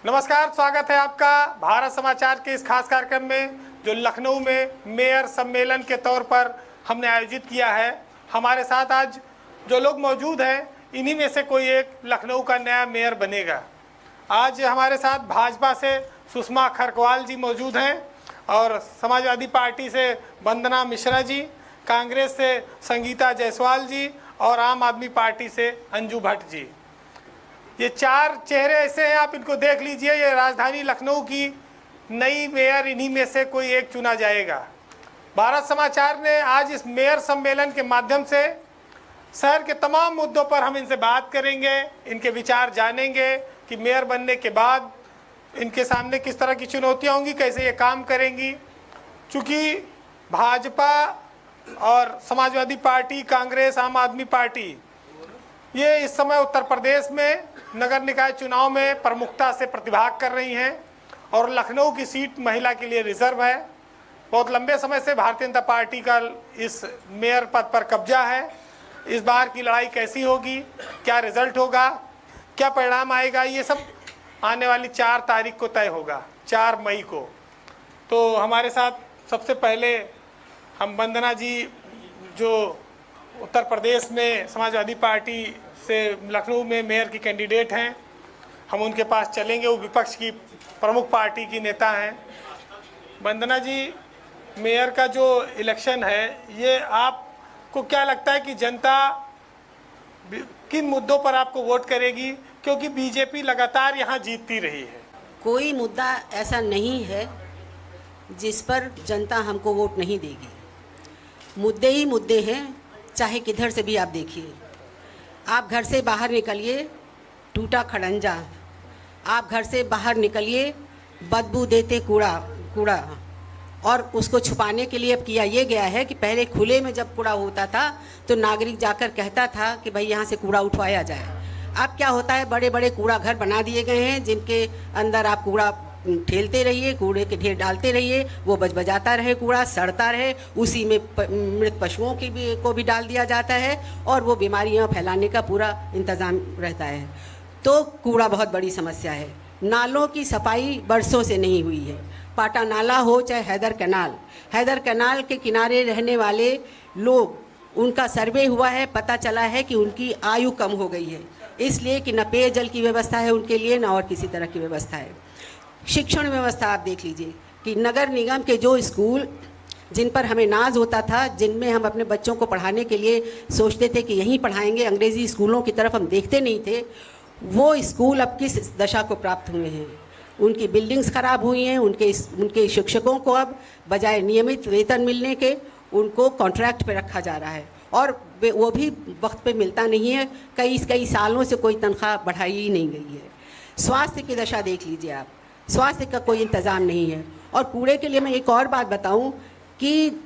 नमस्कार, स्वागत है आपका भारत समाचार के इस खास कार्यक्रम में जो लखनऊ में मेयर सम्मेलन के तौर पर हमने आयोजित किया है। हमारे साथ आज जो लोग मौजूद हैं, इन्हीं में से कोई एक लखनऊ का नया मेयर बनेगा। आज हमारे साथ भाजपा से सुषमा खरकवाल जी मौजूद हैं और समाजवादी पार्टी से वंदना मिश्रा जी, कांग्रेस से संगीता जायसवाल जी और आम आदमी पार्टी से अंजू भट्ट जी। ये चार चेहरे ऐसे हैं, आप इनको देख लीजिए। ये राजधानी लखनऊ की नई मेयर इन्हीं में से कोई एक चुना जाएगा। भारत समाचार ने आज इस मेयर सम्मेलन के माध्यम से शहर के तमाम मुद्दों पर हम इनसे बात करेंगे, इनके विचार जानेंगे कि मेयर बनने के बाद इनके सामने किस तरह की चुनौतियाँ होंगी, कैसे ये काम करेंगी। चूँकि भाजपा और समाजवादी पार्टी, कांग्रेस, आम आदमी पार्टी ये इस समय उत्तर प्रदेश में नगर निकाय चुनाव में प्रमुखता से प्रतिभाग कर रही हैं और लखनऊ की सीट महिला के लिए रिजर्व है। बहुत लंबे समय से भारतीय जनता पार्टी का इस मेयर पद पर कब्जा है। इस बार की लड़ाई कैसी होगी, क्या रिजल्ट होगा, क्या परिणाम आएगा, ये सब आने वाली 4 तारीख को तय होगा, 4 मई को। तो हमारे साथ सबसे पहले हम वंदना जी जो उत्तर प्रदेश में समाजवादी पार्टी से लखनऊ में मेयर की कैंडिडेट हैं, हम उनके पास चलेंगे। वो विपक्ष की प्रमुख पार्टी की नेता हैं। वंदना जी, मेयर का जो इलेक्शन है, ये आपको क्या लगता है कि जनता किन मुद्दों पर आपको वोट करेगी, क्योंकि बीजेपी लगातार यहाँ जीतती रही है? कोई मुद्दा ऐसा नहीं है जिस पर जनता हमको वोट नहीं देगी। मुद्दे ही मुद्दे हैं, चाहे किधर से भी आप देखिए। आप घर से बाहर निकलिए, टूटा खड़ंजा, आप घर से बाहर निकलिए, बदबू देते कूड़ा, और उसको छुपाने के लिए अब किया ये गया है कि पहले खुले में जब कूड़ा होता था तो नागरिक जाकर कहता था कि भाई यहाँ से कूड़ा उठवाया जाए। अब क्या होता है, बड़े बड़े कूड़ा घर बना दिए गए हैं जिनके अंदर आप कूड़ा ठेलते रहिए, कूड़े के ढेर डालते रहिए, वो बजबजाता रहे, कूड़ा सड़ता रहे, उसी में मृत पशुओं को भी डाल दिया जाता है और वो बीमारियां फैलाने का पूरा इंतज़ाम रहता है। तो कूड़ा बहुत बड़ी समस्या है। नालों की सफाई बरसों से नहीं हुई है। पाटा नाला हो चाहे हैदर कैनाल के किनारे रहने वाले लोग, उनका सर्वे हुआ है, पता चला है कि उनकी आयु कम हो गई है, इसलिए कि न पेयजल की व्यवस्था है उनके लिए, न और किसी तरह की व्यवस्था है। शिक्षण व्यवस्था आप देख लीजिए कि नगर निगम के जो स्कूल जिन पर हमें नाज होता था, जिनमें हम अपने बच्चों को पढ़ाने के लिए सोचते थे कि यहीं पढ़ाएंगे, अंग्रेज़ी स्कूलों की तरफ हम देखते नहीं थे, वो स्कूल अब किस दशा को प्राप्त हुए हैं। उनकी बिल्डिंग्स ख़राब हुई हैं, उनके शिक्षकों को अब बजाय नियमित वेतन मिलने के उनको कॉन्ट्रैक्ट पे रखा जा रहा है और वो भी वक्त पे मिलता नहीं है। कई सालों से कोई तनख्वाह बढ़ाई ही नहीं गई है। स्वास्थ्य की दशा देख लीजिए आप, स्वास्थ्य का कोई इंतज़ाम नहीं है। और कूड़े के लिए मैं एक और बात बताऊं कि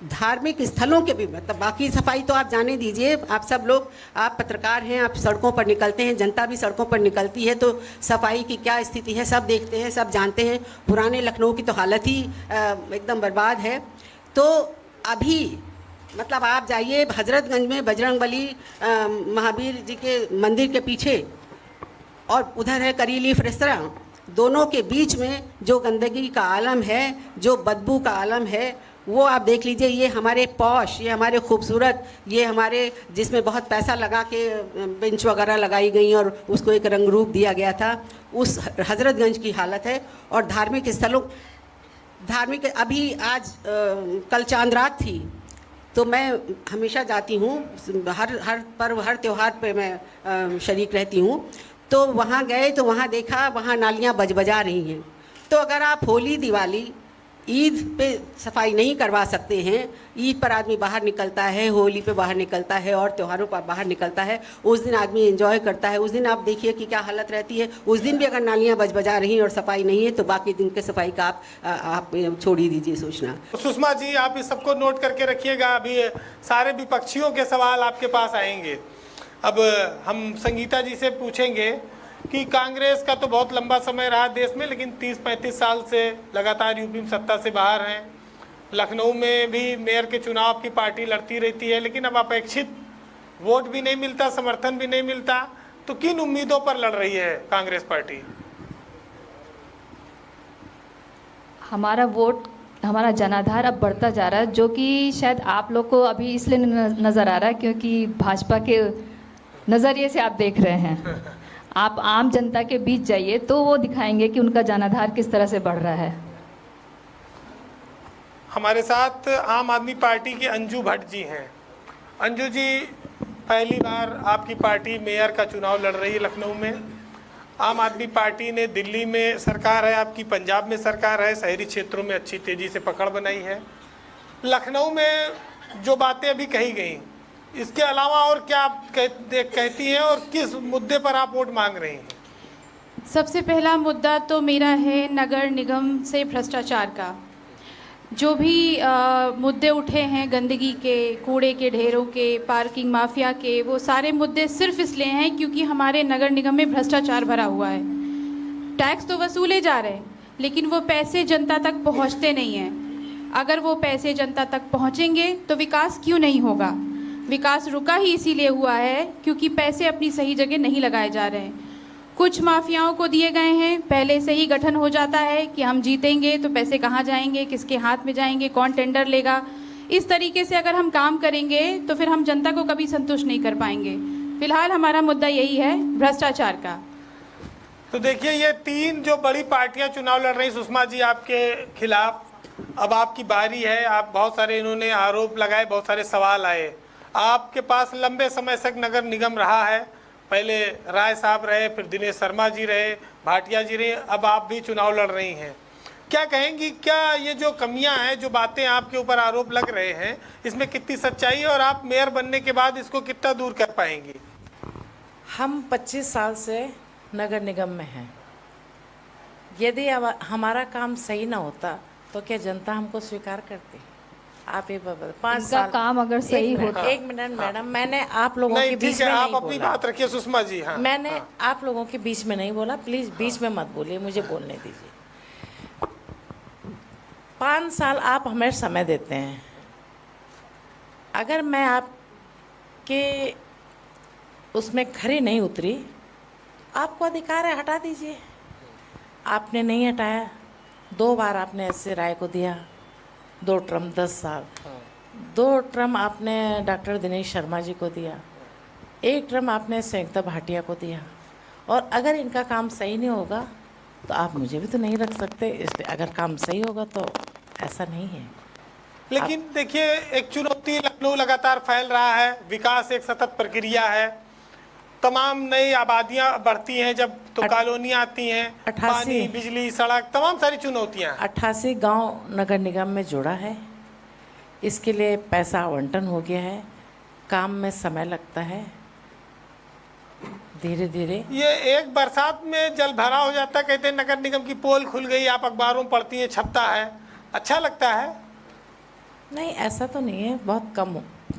धार्मिक स्थलों के भी, मतलब बाकी सफाई तो आप जाने दीजिए, आप सब लोग, आप पत्रकार हैं, आप सड़कों पर निकलते हैं, जनता भी सड़कों पर निकलती है, तो सफाई की क्या स्थिति है सब देखते हैं, सब जानते हैं। पुराने लखनऊ की तो हालत ही एकदम बर्बाद है। तो अभी मतलब आप जाइए हजरतगंज में बजरंगबली महावीर जी के मंदिर के पीछे और उधर है करी लीफ रेस्तरां, दोनों के बीच में जो गंदगी का आलम है, जो बदबू का आलम है, वो आप देख लीजिए। ये हमारे पॉश, ये हमारे खूबसूरत, ये हमारे जिसमें बहुत पैसा लगा के बेंच वगैरह लगाई गई और उसको एक रंग रूप दिया गया था, उस हजरतगंज की हालत है। और धार्मिक स्थलों, अभी आज कल चांद रात थी, तो मैं हमेशा जाती हूँ, हर पर्व हर त्यौहार पे मैं शरीक रहती हूँ। तो वहाँ गए तो वहाँ देखा, वहाँ नालियाँ बजबजा रही हैं। तो अगर आप होली, दिवाली, ईद पे सफाई नहीं करवा सकते हैं, ईद पर आदमी बाहर निकलता है, होली पे बाहर निकलता है और त्योहारों पर बाहर निकलता है, उस दिन आदमी एंजॉय करता है, उस दिन आप देखिए कि क्या हालत रहती है। उस दिन भी अगर नालियाँ बजबजा रही हैं और सफाई नहीं है तो बाकी दिन के सफाई का आप छोड़ ही दीजिए सोचना। सुषमा जी, आप इस सबको नोट करके रखिएगा, अभी सारे विपक्षियों के सवाल आपके पास आएंगे। अब हम संगीता जी से पूछेंगे कि कांग्रेस का तो बहुत लंबा समय रहा देश में, लेकिन 30-35 साल से लगातार यूपी में सत्ता से बाहर हैं। लखनऊ में भी मेयर के चुनाव की पार्टी लड़ती रहती है, लेकिन अब अपेक्षित वोट भी नहीं मिलता, समर्थन भी नहीं मिलता। तो किन उम्मीदों पर लड़ रही है कांग्रेस पार्टी? हमारा वोट, हमारा जनाधार अब बढ़ता जा रहा है, जो कि शायद आप लोग को अभी इसलिए नज़र आ रहा है क्योंकि भाजपा के नज़रिए से आप देख रहे हैं। आप आम जनता के बीच जाइए तो वो दिखाएंगे कि उनका जनाधार किस तरह से बढ़ रहा है। हमारे साथ आम आदमी पार्टी की अंजू भट्ट जी हैं। अंजू जी, पहली बार आपकी पार्टी मेयर का चुनाव लड़ रही है लखनऊ में। आम आदमी पार्टी ने दिल्ली में सरकार है, आपकी पंजाब में सरकार है, शहरी क्षेत्रों में अच्छी तेज़ी से पकड़ बनाई है। लखनऊ में जो बातें अभी कही गई, इसके अलावा और क्या आप कहती हैं और किस मुद्दे पर आप वोट मांग रही हैं? सबसे पहला मुद्दा तो मेरा है नगर निगम से भ्रष्टाचार का। जो भी मुद्दे उठे हैं, गंदगी के, कूड़े के ढेरों के, पार्किंग माफिया के, वो सारे मुद्दे सिर्फ इसलिए हैं क्योंकि हमारे नगर निगम में भ्रष्टाचार भरा हुआ है। टैक्स तो वसूले जा रहे हैं लेकिन वो पैसे जनता तक पहुंचते नहीं हैं। अगर वो पैसे जनता तक पहुंचेंगे तो विकास क्यों नहीं होगा? विकास रुका ही इसीलिए हुआ है क्योंकि पैसे अपनी सही जगह नहीं लगाए जा रहे हैं। कुछ माफियाओं को दिए गए हैं, पहले से ही गठन हो जाता है कि हम जीतेंगे तो पैसे कहाँ जाएंगे, किसके हाथ में जाएंगे, कौन टेंडर लेगा। इस तरीके से अगर हम काम करेंगे तो फिर हम जनता को कभी संतुष्ट नहीं कर पाएंगे। फिलहाल हमारा मुद्दा यही है, भ्रष्टाचार का। तो देखिए, ये तीन जो बड़ी पार्टियां चुनाव लड़ रही, सुषमा जी आपके खिलाफ, अब आपकी बारी है। आप बहुत सारे इन्होंने आरोप लगाए, बहुत सारे सवाल आए। आपके पास लंबे समय तक नगर निगम रहा है, पहले राय साहब रहे, फिर दिनेश शर्मा जी रहे, भाटिया जी रहे, अब आप भी चुनाव लड़ रही हैं। क्या कहेंगी, क्या ये जो कमियां हैं, जो बातें आपके ऊपर आरोप लग रहे हैं, इसमें कितनी सच्चाई है और आप मेयर बनने के बाद इसको कितना दूर कर पाएंगी? हम 25 साल से नगर निगम में हैं। यदि हमारा काम सही ना होता तो क्या जनता हमको स्वीकार करती? आप ये बता, 5 साल काम अगर सही होता। एक मिनट मैडम, मैंने आप लोगों के बीच में आप नहीं अपनी बोला। बात रखिए सुषमा जी। हाँ, मैंने आप लोगों के बीच में नहीं बोला, प्लीज बीच में मत बोलिए, मुझे बोलने दीजिए। 5 साल आप हमें समय देते हैं। अगर मैं आपके उसमें खरी नहीं उतरी, आपको अधिकार है, हटा दीजिए। आपने नहीं हटाया। 2 बार आपने ऐसे राय को दिया, 2 टर्म 10 साल। 2 टर्म आपने डॉक्टर दिनेश शर्मा जी को दिया, 1 टर्म आपने संयुक्ता भाटिया को दिया। और अगर इनका काम सही नहीं होगा तो आप मुझे भी तो नहीं रख सकते। इसलिए अगर काम सही होगा तो ऐसा नहीं है। लेकिन देखिए, एक चुनौती लखनऊ लगातार फैल रहा है, विकास एक सतत प्रक्रिया है, तमाम नई आबादियां बढ़ती हैं जब तो कॉलोनियां आती हैं, पानी, बिजली, सड़क, तमाम सारी चुनौतियां। 88 गांव नगर निगम में जुड़ा है। इसके लिए पैसा आवंटन हो गया है, काम में समय लगता है, धीरे धीरे। ये एक बरसात में जल भरा हो जाता है, कहते हैं नगर निगम की पोल खुल गई, आप अखबारों में पढ़ती हैं, छपता है, अच्छा लगता है? नहीं, ऐसा तो नहीं है,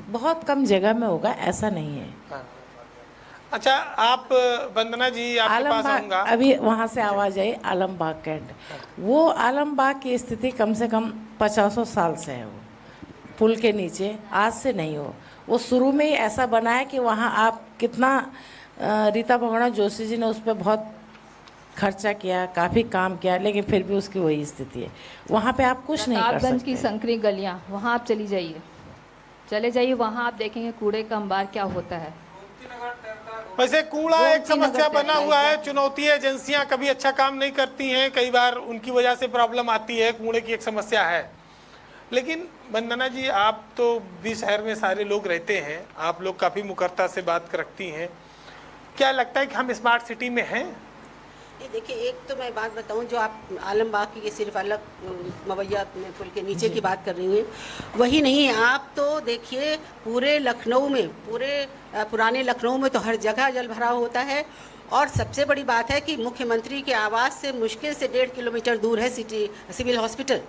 बहुत कम जगह में होगा, ऐसा नहीं है। हाँ। अच्छा, आप वंदना जी, आपके पास आऊँगा। अभी वहाँ से आवाज़ आई आलमबाग कैंट। वो आलमबाग की स्थिति कम से कम 50 साल से है। वो पुल के नीचे आज से नहीं हो, वो शुरू में ही ऐसा बना है कि वहाँ आप कितना रीता बहुगुणा जोशी जी ने उस पर बहुत खर्चा किया, काफ़ी काम किया, लेकिन फिर भी उसकी वही स्थिति है। वहाँ पे आप कुछ नहीं कर सकते। की संकरी गलियाँ, वहाँ आप चले जाइए, वहाँ आप देखेंगे कूड़े का अंबार क्या होता है। वैसे कूड़ा एक समस्या बना हुआ है, चुनौती है। एजेंसियां कभी अच्छा काम नहीं करती हैं, कई बार उनकी वजह से प्रॉब्लम आती है, कूड़े की एक समस्या है। लेकिन वंदना जी, आप तो भी शहर में सारे लोग रहते हैं, आप लोग काफ़ी मुकर्रता से बात रखती हैं, क्या लगता है कि हम स्मार्ट सिटी में हैं? देखिए, एक तो मैं बात बताऊं, जो आप आलमबाग की सिर्फ अलग मवैया पुल के नीचे की बात कर रही हैं, वही नहीं है। आप तो देखिए, पूरे लखनऊ में, पूरे पुराने लखनऊ में तो हर जगह जल भराव होता है। और सबसे बड़ी बात है कि मुख्यमंत्री के आवास से मुश्किल से 1.5 किलोमीटर दूर है सिविल हॉस्पिटल।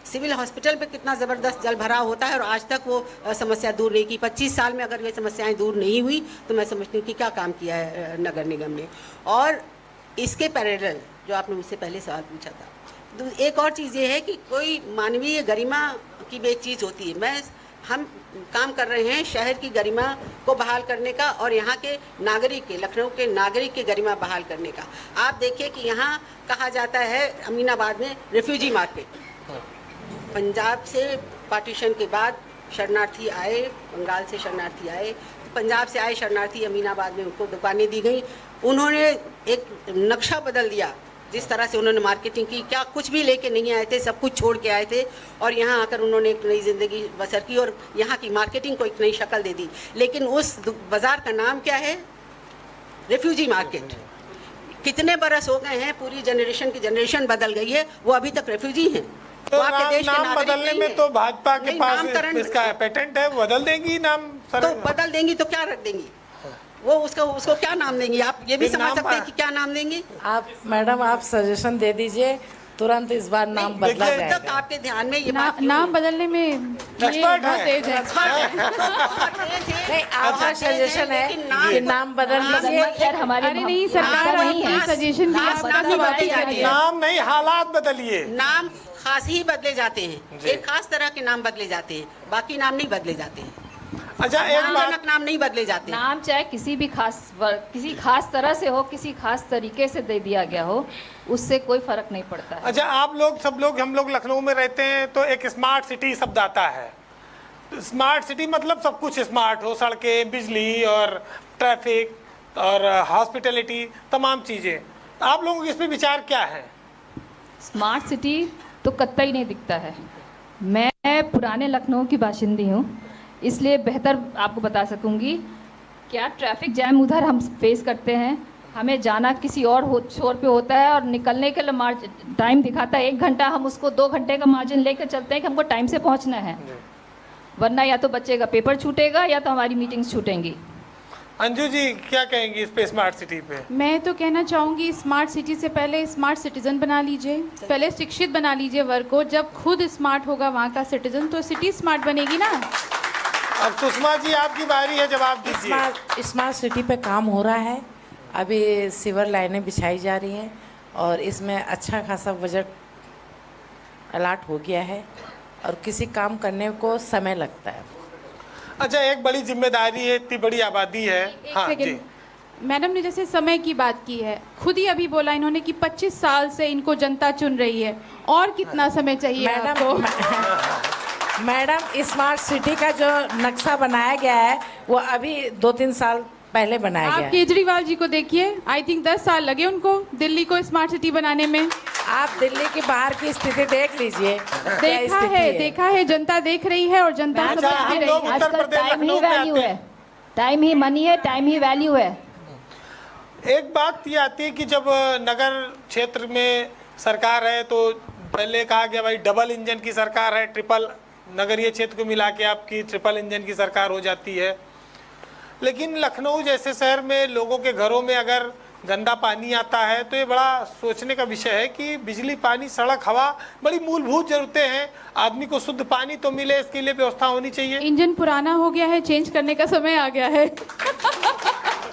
सिविल हॉस्पिटल पे कितना ज़बरदस्त जल भराव होता है और आज तक वो समस्या दूर नहीं की। 25 साल में अगर ये समस्याएं दूर नहीं हुई तो मैं समझती हूँ कि क्या काम किया है नगर निगम ने। और इसके पैरेलल जो आपने मुझसे पहले सवाल पूछा था, एक और चीज़ ये है कि कोई मानवीय गरिमा की भी एक चीज़ होती है। हम काम कर रहे हैं शहर की गरिमा को बहाल करने का और यहाँ के नागरिक के, लखनऊ के नागरिक की गरिमा बहाल करने का। आप देखिए कि यहाँ कहा जाता है अमीनाबाद में रेफ्यूजी मार्केट, पंजाब से पार्टीशन के बाद शरणार्थी आए, बंगाल से शरणार्थी आए, पंजाब से आए शरणार्थी अमीनाबाद में उनको दुकानें दी गई। उन्होंने एक नक्शा बदल दिया, जिस तरह से उन्होंने मार्केटिंग की, क्या कुछ भी लेके नहीं आए थे, सब कुछ छोड़ के आए थे और यहाँ आकर उन्होंने एक नई ज़िंदगी बसर की और यहाँ की मार्केटिंग को एक नई शक्ल दे दी। लेकिन उस बाज़ार का नाम क्या है? Refugee market. कितने बरस हो गए हैं, पूरी जनरेशन की जनरेशन बदल गई है, वो अभी तक रेफ्यूजी हैं। तो वो आपके देश के नाम नागरिक बदलने नहीं में है। तो भाजपा के नहीं, पास नामकरण इसका पेटेंट है, वो बदल देंगी नाम तो बदल देंगी तो क्या रख देंगी? वो उसको क्या नाम देंगी? आप ये भी फिर समझ नाम सकते हैं कि क्या नाम देंगी? आप मैडम आप सजेशन दे दीजिए, तुरंत इस बार नाम बदला देखिए, अब तक जाएगा। आपके ध्यान में ये बात क्यों नाम बदलने में ये Expert बहुत है। तेज है। नहीं, आपका सजेशन है लेकिन नाम- कि नाम बदल लीजिए। खैर हमारी अरे नहीं सरकार, नाम- आपकी सजेशन की नाम- आपका नाम भी बात बदली ही जाती है। नाम नहीं, हालात बदलिए। नाम खास ही बदले जाते हैं, जी। एक खास तरह के नाम बदले जाते हैं, बाकी नाम नहीं बदले जाते हैं। अच्छा, एक बात सम्मानजनक नाम नहीं बदले जाते हैं। नाम चाहे किसी भी किसी खास तरह से हो, किसी खास तरीके से दे दिया गया हो, उससे कोई फर्क नहीं पड़ता है। अच्छा, आप लोग सब लोग, हम लोग लखनऊ में रहते हैं तो एक स्मार्ट सिटी शब्द आता है। स्मार्ट सिटी मतलब सब कुछ स्मार्ट हो, सड़कें, बिजली और ट्रैफिक और हॉस्पिटैलिटी, तमाम चीज़ें। आप लोगों के इस पे विचार क्या है? स्मार्ट सिटी तो कतई नहीं दिखता है। मैं पुराने लखनऊ की बाशिंदी हूँ, इसलिए बेहतर आपको बता सकूँगी। क्या ट्रैफिक जैम उधर हम फेस करते हैं, हमें जाना किसी और छोर पे होता है और निकलने के लिए टाइम दिखाता है 1 घंटा, हम उसको 2 घंटे का मार्जिन लेकर चलते हैं कि हमको टाइम से पहुंचना है, वरना या तो बच्चे का पेपर छूटेगा या तो हमारी मीटिंग्स छूटेंगी। अंजू जी क्या कहेंगी इस पे, स्मार्ट सिटी पे? मैं तो कहना चाहूँगी स्मार्ट सिटी से पहले स्मार्ट सिटीजन बना लीजिए, पहले शिक्षित बना लीजिए वर्ग को। जब खुद स्मार्ट होगा वहाँ का सिटीजन तो सिटी स्मार्ट बनेगी ना। अब सुषमा जी आपकी बारी है, जवाब दीजिए। स्मार्ट सिटी पे काम हो रहा है, अभी सीवर लाइनें बिछाई जा रही हैं और इसमें अच्छा खासा बजट अलॉट हो गया है और किसी काम करने को समय लगता है। अच्छा, एक बड़ी जिम्मेदारी है, इतनी बड़ी आबादी है। एक हाँ सेकंड, जी। मैडम ने जैसे समय की बात की है, खुद ही अभी बोला इन्होंने कि 25 साल से इनको जनता चुन रही है, और कितना समय चाहिए आपको? मैडम स्मार्ट सिटी का जो नक्शा बनाया गया है वो अभी 2-3 साल पहले बनाया आप गया है। केजरीवाल जी को देखिए, आई थिंक 10 साल लगे उनको दिल्ली को स्मार्ट सिटी बनाने में। आप दिल्ली के बाहर की स्थिति देख लीजिए, क्या देखा स्थिति है, देखा है, जनता देख रही है और जनता अच्छा, समझ भी हम रही लोग है। उत्तर आजकल प्रदेश टाइम ही लखनऊ में वैल्यू आते है, हैं। टाइम ही मनी है, टाइम ही वैल्यू है। एक बात ये आती है कि जब नगर क्षेत्र में सरकार है तो पहले कहा गया भाई डबल इंजन की सरकार है, ट्रिपल नगरीय क्षेत्र को मिला के आपकी ट्रिपल इंजन की सरकार हो जाती है। लेकिन लखनऊ जैसे शहर में लोगों के घरों में अगर गंदा पानी आता है तो ये बड़ा सोचने का विषय है कि बिजली, पानी, सड़क, हवा बड़ी मूलभूत ज़रूरतें हैं। आदमी को शुद्ध पानी तो मिले, इसके लिए व्यवस्था होनी चाहिए। इंजन पुराना हो गया है, चेंज करने का समय आ गया है।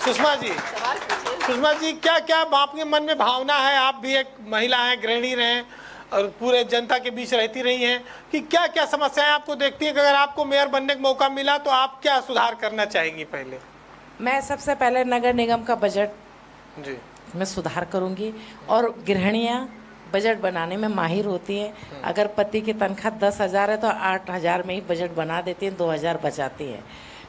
सुषमा जी क्या क्या आपके मन में भावना है? आप भी एक महिला हैं, गृहिणी रहे और पूरे जनता के बीच रहती रही हैं, कि क्या क्या समस्याएं आपको देखती हैं कि अगर आपको मेयर बनने का मौका मिला तो आप क्या सुधार करना चाहेंगी? पहले मैं सबसे पहले नगर निगम का बजट जी में सुधार करूंगी और गृहिणियाँ बजट बनाने में माहिर होती हैं। अगर पति की तनख्वाह 10,000 है तो 8,000 में ही बजट बना देती हैं, 2,000 बचाती हैं।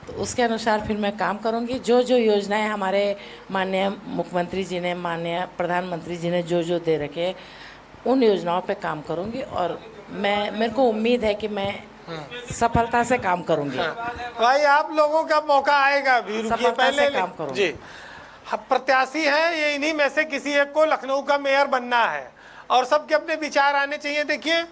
तो उसके अनुसार फिर मैं काम करूंगी। जो जो योजनाएं हमारे माननीय मुख्यमंत्री जी ने, माननीय प्रधानमंत्री जी ने जो जो दे रखे, उन योजनाओं पे काम करूंगी और मेरे को उम्मीद है कि मैं सफलता से काम करूंगी। भाई आप लोगों का मौका आएगा भी, रुकिए सफलता पहले से काम करूंगी। जी। प्रत्याशी हैं ये, इन्हीं में से किसी एक को लखनऊ का मेयर बनना है और सबके अपने विचार आने चाहिए। देखिए,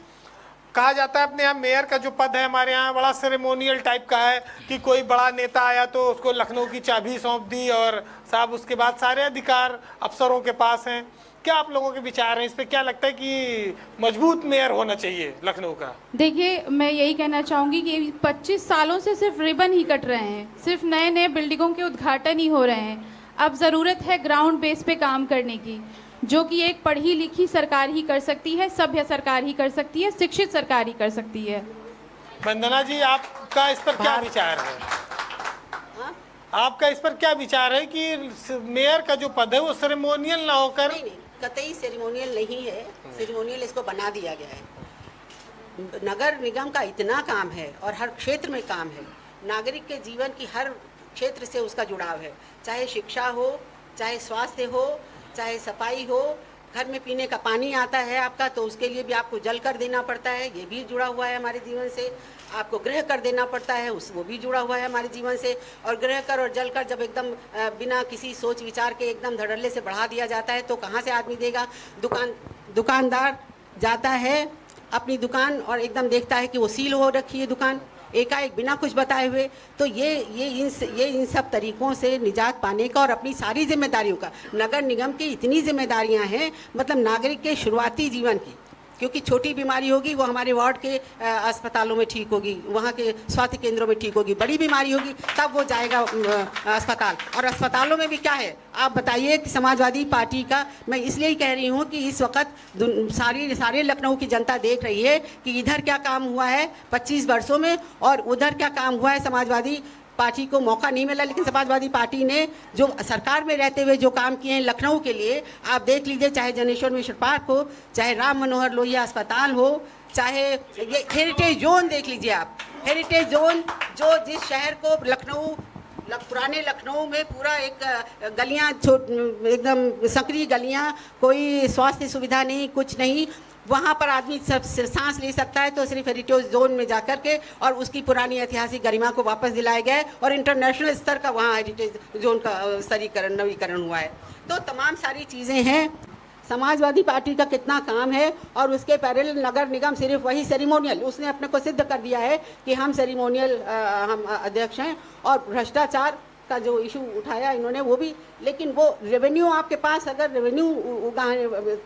कहा जाता है अपने यहाँ मेयर का जो पद है हमारे यहाँ बड़ा सेरेमोनियल टाइप का है कि कोई बड़ा नेता आया तो उसको लखनऊ की चाबी सौंप दी और साहब उसके बाद सारे अधिकार अफसरों के पास हैं। क्या आप लोगों के विचार हैं इस पे? क्या लगता है कि मजबूत मेयर होना चाहिए लखनऊ का? देखिए, मैं यही कहना चाहूँगी कि 25 सालों से सिर्फ रिबन ही कट रहे हैं, सिर्फ नए नए बिल्डिंगों के उद्घाटन ही हो रहे हैं। अब ज़रूरत है ग्राउंड बेस पे काम करने की, जो कि एक पढ़ी लिखी सरकार ही कर सकती है, सभ्य सरकार ही कर सकती है, शिक्षित सरकार ही कर सकती है। वंदना जी, आपका इस पर क्या विचार है? आपका इस पर क्या विचार है कि मेयर का जो पद है वो सेरेमोनियल ना होकर? नहीं, कतई सेरेमोनियल नहीं है, सेरेमोनियल इसको बना दिया गया है। नगर निगम का इतना काम है और हर क्षेत्र में काम है, नागरिक के जीवन की हर क्षेत्र से उसका जुड़ाव है, चाहे शिक्षा हो, चाहे स्वास्थ्य हो, चाहे सफाई हो, घर में पीने का पानी आता है आपका तो उसके लिए भी आपको जल कर देना पड़ता है, ये भी जुड़ा हुआ है हमारे जीवन से। आपको गृह कर देना पड़ता है, उस वो भी जुड़ा हुआ है हमारे जीवन से। और गृह कर और जल कर जब एकदम बिना किसी सोच विचार के एकदम धड़ल्ले से बढ़ा दिया जाता है तो कहाँ से आदमी देगा। दुकानदार जाता है अपनी दुकान और एकदम देखता है कि वो सील हो रखी है दुकान, एकाएक बिना कुछ बताए हुए। तो ये इन सब तरीक़ों से निजात पाने का और अपनी सारी जिम्मेदारियों का, नगर निगम की इतनी जिम्मेदारियां हैं, मतलब नागरिक के शुरुआती जीवन की, क्योंकि छोटी बीमारी होगी वो हमारे वार्ड के अस्पतालों में ठीक होगी, वहाँ के स्वास्थ्य केंद्रों में ठीक होगी, बड़ी बीमारी होगी तब वो जाएगा अस्पताल। और अस्पतालों में भी क्या है आप बताइए कि समाजवादी पार्टी का, मैं इसलिए ही कह रही हूँ कि इस वक्त सारे लखनऊ की जनता देख रही है कि इधर क्या काम हुआ है 25 वर्षों में और उधर क्या काम हुआ है। समाजवादी पार्टी को मौका नहीं मिला, लेकिन समाजवादी पार्टी ने जो सरकार में रहते हुए जो काम किए हैं लखनऊ के लिए, आप देख लीजिए, चाहे जनेश्वर मिश्र पार्क हो, चाहे राम मनोहर लोहिया अस्पताल हो, चाहे ये हेरिटेज जोन देख लीजिए आप, हेरिटेज जोन जो जिस शहर को पुराने लखनऊ में पूरा एक गलियां एकदम संकरी गलियां, कोई स्वास्थ्य सुविधा नहीं, कुछ नहीं, वहाँ पर आदमी सब सांस ले सकता है तो सिर्फ हेरिटेज जोन में जाकर के, और उसकी पुरानी ऐतिहासिक गरिमा को वापस दिलाया गया है और इंटरनेशनल स्तर का वहाँ हेरिटेज जोन का स्तरीकरण नवीकरण हुआ है। तो तमाम सारी चीज़ें हैं। समाजवादी पार्टी का कितना काम है और उसके पैरेलल नगर निगम सिर्फ वही सेरिमोनियल, उसने अपने को सिद्ध कर दिया है कि हम सेरिमोनियल हम अध्यक्ष हैं। और भ्रष्टाचार का जो इशू उठाया इन्होंने वो भी, लेकिन वो रेवेन्यू आपके पास अगर रेवेन्यू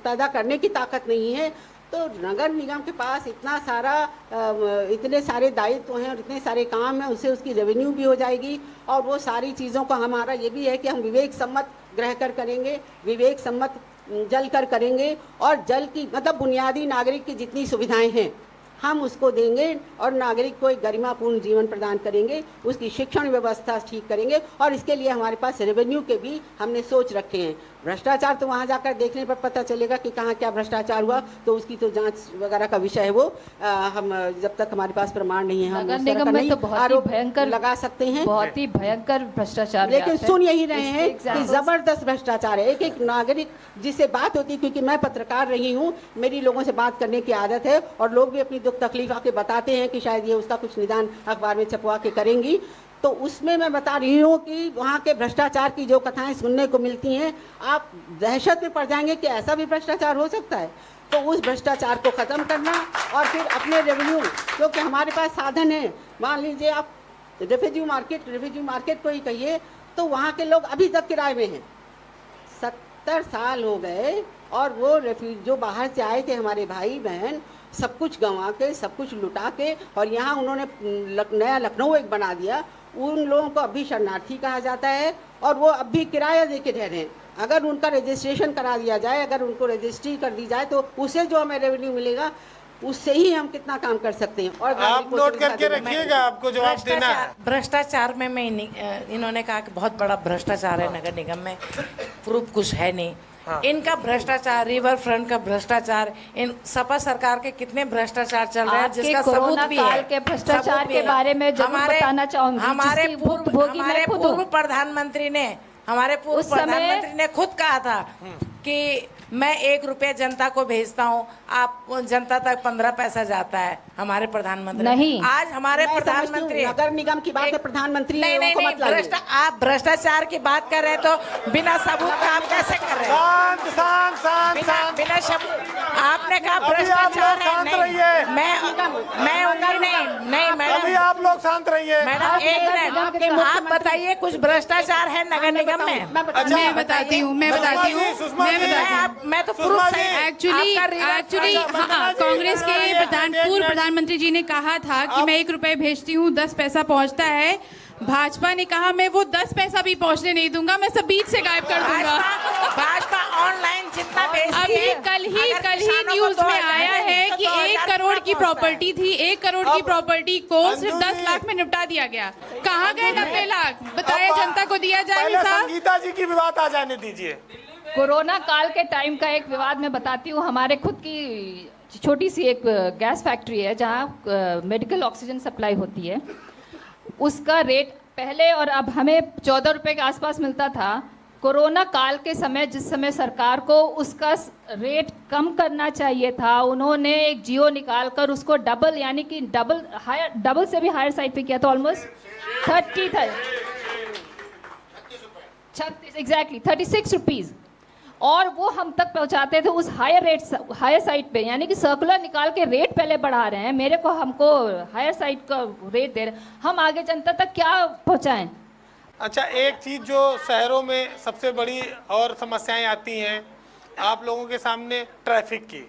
पैदा करने की ताकत नहीं है तो नगर निगम के पास इतने सारे दायित्व हैं और इतने सारे काम हैं, उससे उसकी रेवेन्यू भी हो जाएगी। और वो सारी चीज़ों का हमारा ये भी है कि हम विवेक सम्मत गृह कर करेंगे, विवेक सम्मत जल कर करेंगे, और जल की मतलब बुनियादी नागरिक की जितनी सुविधाएं हैं हम उसको देंगे और नागरिक को एक गरिमापूर्ण जीवन प्रदान करेंगे, उसकी शिक्षण व्यवस्था ठीक करेंगे। और इसके लिए हमारे पास रेवेन्यू के भी हमने सोच रखे हैं। भ्रष्टाचार तो वहाँ जाकर देखने पर पता चलेगा कि कहाँ क्या भ्रष्टाचार हुआ, तो उसकी तो जांच वगैरह का विषय है वो। हम जब तक हमारे पास प्रमाण नहीं है हम नगर निगम में तो बहुत ही भयंकर लगा सकते हैं, बहुत ही भयंकर भ्रष्टाचार, लेकिन सुन यही रहे हैं कि जबरदस्त भ्रष्टाचार है। एक नागरिक जिससे बात होती, क्योंकि मैं पत्रकार रही हूँ, मेरी लोगों से बात करने की आदत है और लोग भी अपनी दुख तकलीफ आके बताते हैं कि शायद ये उसका कुछ निदान अखबार में छपवा के करेंगी। तो उसमें मैं बता रही हूँ कि वहाँ के भ्रष्टाचार की जो कथाएं सुनने को मिलती हैं, आप दहशत में पड़ जाएंगे कि ऐसा भी भ्रष्टाचार हो सकता है। तो उस भ्रष्टाचार को ख़त्म करना और फिर अपने रेवेन्यू, क्योंकि हमारे पास साधन है। मान लीजिए आप रेफ्यूजी मार्केट को ही कहिए तो वहाँ के लोग अभी तक किराए में हैं, 70 साल हो गए, और वो जो बाहर से आए थे हमारे भाई बहन, सब कुछ गंवा के, सब कुछ लुटा के, और यहाँ उन्होंने नया लखनऊ एक बना दिया। उन लोगों को अभी शरणार्थी कहा जाता है और वो अब भी किराया दे के रह रहे हैं। अगर उनका रजिस्ट्रेशन करा दिया जाए, अगर उनको रजिस्ट्री कर दी जाए तो उससे जो हमें रेवेन्यू मिलेगा उससे ही हम कितना काम कर सकते हैं। और आप नोट करके रखिएगा, आपको जवाब देना है। भ्रष्टाचार में इन्होंने कहा कि बहुत बड़ा भ्रष्टाचार है नगर निगम में, प्रूफ कुछ है नहीं। इनका भ्रष्टाचार, रिवर फ्रंट का भ्रष्टाचार, इन सपा सरकार के कितने भ्रष्टाचार चल रहे हैं जिसका सबूत भी है। के भ्रष्टाचार के बारे में जरूर बताना चाहूंगी। हमारे पूर्व प्रधानमंत्री ने खुद कहा था कि मैं 1 रुपया जनता को भेजता हूँ, आप जनता तक 15 पैसा जाता है। हमारे प्रधानमंत्री नहीं, आज हमारे प्रधानमंत्री नगर निगम की बात है, प्रधाधानमंत्री नहीं, आप भ्रष्टाचार की बात कर रहे हैं तो बिना सबूत का आप कैसे कर रहे हैं? शांत। बिना सबूत आपने कहा भ्रष्टाचार है। नहीं, मैं उंगली नहीं मैडम, अभी आप लोग शांत रहिए। मैडम एक मिनट, आप बताइए कुछ भ्रष्टाचार है नगर निगम में? मैं बताती हूँ मैं तो प्रूफ एक्चुअली हाँ, कांग्रेस के पूर्व प्रधानमंत्री जी ने कहा था कि मैं 1 रुपए भेजती हूँ 10 पैसा पहुँचता है। भाजपा ने कहा मैं वो 10 पैसा भी पहुँचने नहीं दूंगा, मैं सब बीच से गायब कर दूंगा। भाजपा ऑनलाइन जितना अभी कल ही न्यूज में आया है कि 1 करोड़ की प्रॉपर्टी थी, 1 करोड़ की प्रॉपर्टी को सिर्फ 10 लाख में निपटा दिया गया। कहाँ गए 90 लाख? बताया जनता को दिया जाए हिसाब। संगीता जी की भी बात आ जाने दीजिए। कोरोना काल के टाइम का एक विवाद मैं बताती हूँ। हमारे खुद की छोटी सी एक गैस फैक्ट्री है जहाँ मेडिकल ऑक्सीजन सप्लाई होती है, उसका रेट पहले और अब हमें 14 रुपये के आसपास मिलता था। कोरोना काल के समय जिस समय सरकार को उसका रेट कम करना चाहिए था, उन्होंने एक जियो निकाल कर उसको डबल, यानी कि डबल से भी हायर साइड पे किया था। ऑलमोस्ट 30 था, 36 एग्जैक्टली 36 रुपीज़, और वो हम तक पहुंचाते थे उस हायर साइड पे, यानी कि सर्कुलर निकाल के रेट पहले बढ़ा रहे हैं, मेरे को हमको हायर साइड का रेट दे रहे हैं, हम आगे जनता तक क्या पहुंचाएं। अच्छा, एक चीज़ जो शहरों में सबसे बड़ी और समस्याएं आती हैं आप लोगों के सामने, ट्रैफिक की।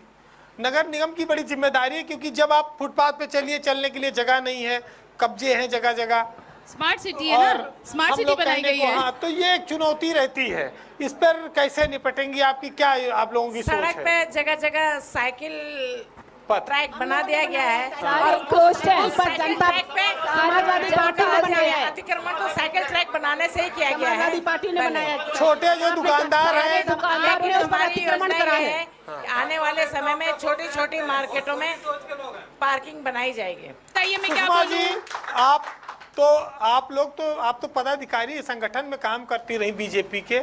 नगर निगम की बड़ी जिम्मेदारी है, क्योंकि जब आप फुटपाथ पे चलिए, चलने के लिए जगह नहीं है, कब्जे हैं जगह जगह, स्मार्ट सिटी है ना, स्मार्ट सिटी बनाई गई है। हाँ, तो ये एक चुनौती रहती है, इस पर कैसे निपटेंगी? आपकी क्या आप लोगों की सोच है? सड़क पे जगह जगह साइकिल ट्रैक बना दिया गया है, और जनता समाजवादी पार्टी ने बनाया है। अतिक्रमण तो साइकिल ट्रैक बनाने से ही किया गया है। समाजवादी पार्टी ने बनाया। छोटे जो दुकानदार हैं, लेकिन हमारी योजना ये है कि आने वाले समय में छोटी छोटी मार्केटों में पार्किंग बनाई जाएगी। बताइए मैं क्या सुषमा बोलूं? जी, आप तो पदाधिकारी संगठन में काम करती रही, बीजेपी के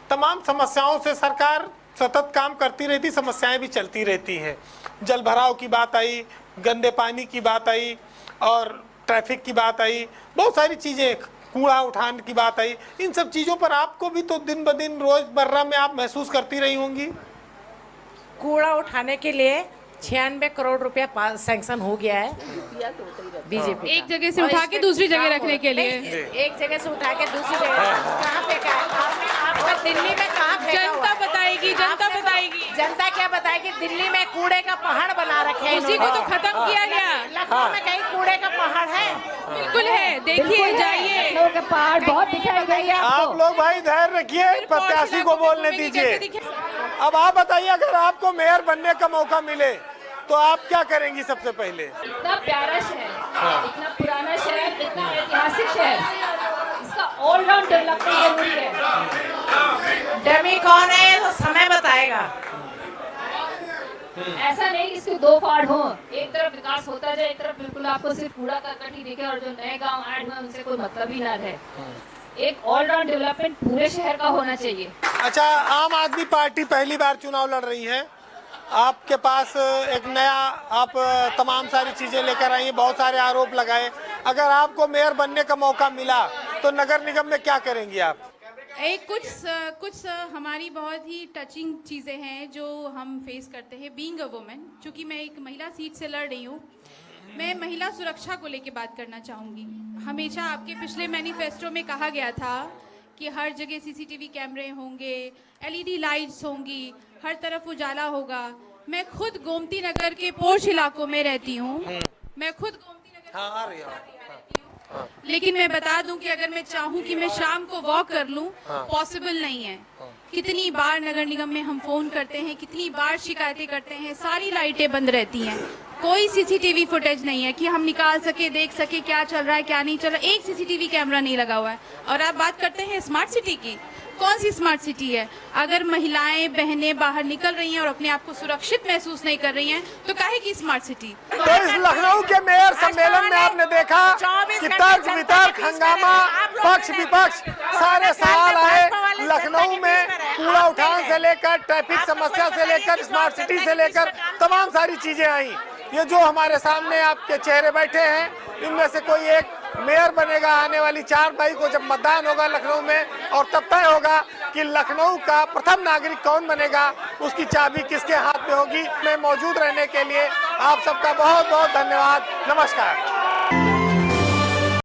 तमाम समस्याओं से सरकार सतत काम करती रहती, समस्याएं भी चलती रहती हैं। जल भराव की बात आई, गंदे पानी की बात आई, और ट्रैफिक की बात आई, बहुत सारी चीज़ें, कूड़ा उठाने की बात आई। इन सब चीज़ों पर आपको भी तो दिन ब दिन रोजमर्रा में आप महसूस करती रही होंगी। कूड़ा उठाने के लिए 96 करोड़ रुपया सैंक्शन हो गया है बीजेपी। एक जगह से उठा के दूसरी जगह रखने के लिए, एक जगह से उठा के दूसरी जगह कहाँ फेंका है? आपका दिल्ली में कहाँ फेंका हुआ जनता है? बताएगी, जनता बताएगी। जनता क्या बताएगी? दिल्ली में कूड़े का पहाड़ बना रखे हैं, उसी को तो खत्म किया गया। लखनऊ में कहीं कूड़े का पहाड़ है? बिल्कुल है, देखिए जाइए। लखनऊ के पहाड़ बहुत दिखाई गई है आप आपको। लोग भाई धैर्य रखिए, प्रत्याशी को बोलने दीजिए। अब आप बताइए, अगर आपको मेयर बनने का मौका मिले तो आप क्या करेंगी? सबसे पहले, इतना प्यारा शहर, इतना पुराना शहर, इतना ऐतिहासिक शहर, इसका ऑलराउंड डेवलपमेंट जरूरी है। डमी कौन है तो समय बताएगा। ऐसा नहीं कि इसके दो पार्ट हो, एक तरफ विकास होता जाए, एक तरफ बिल्कुल आपको सिर्फ कूड़ा करकट ही दिखे और जो नए गांव ऐड हुए उनसे कोई मतलब ही ना रहे। एक ऑलराउंड डेवलपमेंट पूरे शहर का होना चाहिए। अच्छा, आम आदमी पार्टी पहली बार चुनाव लड़ रही है, आपके पास एक नया, आप तमाम सारी चीज़ें लेकर आई हैं, बहुत सारे आरोप लगाए। अगर आपको मेयर बनने का मौका मिला तो नगर निगम में क्या करेंगी आप? एक कुछ हमारी बहुत ही टचिंग चीज़ें हैं जो हम फेस करते हैं बीइंग अ वुमेन। चूँकि मैं एक महिला सीट से लड़ रही हूँ, मैं महिला सुरक्षा को लेकर बात करना चाहूँगी। हमेशा आपके पिछले मैनिफेस्टो में कहा गया था कि हर जगह सीसीटीवी कैमरे होंगे, एलईडी लाइट्स होंगी, हर तरफ उजाला होगा। मैं खुद गोमती नगर के पोर्च इलाकों में रहती हूँ, मैं खुद गोमती नगर रहती हूँ, लेकिन मैं बता दूं कि अगर मैं चाहूँ कि मैं शाम को वॉक कर लूं, पॉसिबल नहीं है। कितनी बार नगर निगम में हम फोन करते हैं, कितनी बार शिकायतें करते हैं, सारी लाइटें बंद रहती हैं, कोई सीसीटीवी फुटेज नहीं है कि हम निकाल सके, देख सके क्या चल रहा है क्या नहीं चल रहा है। एक सीसीटीवी कैमरा नहीं लगा हुआ है। और आप बात करते हैं स्मार्ट सिटी की, कौन सी स्मार्ट सिटी है? अगर महिलाएं बहनें बाहर निकल रही हैं और अपने आप को सुरक्षित महसूस नहीं कर रही हैं तो काहे की स्मार्ट सिटी? तो इस लखनऊ के मेयर सम्मेलन में आपने देखा कि तर्क वितर्क, हंगामा, पक्ष विपक्ष, सारे सवाल आए। लखनऊ में कूड़ा उठान से लेकर, ट्रैफिक समस्या से लेकर, स्मार्ट सिटी से लेकर तमाम सारी चीजें आई। ये जो हमारे सामने आपके चेहरे बैठे हैं, इनमें से कोई एक मेयर बनेगा आने वाली 4 मई को, जब मतदान होगा लखनऊ में, और तब तय होगा कि लखनऊ का प्रथम नागरिक कौन बनेगा, उसकी चाबी किसके हाथ में होगी। में मौजूद रहने के लिए आप सबका बहुत बहुत धन्यवाद। नमस्कार।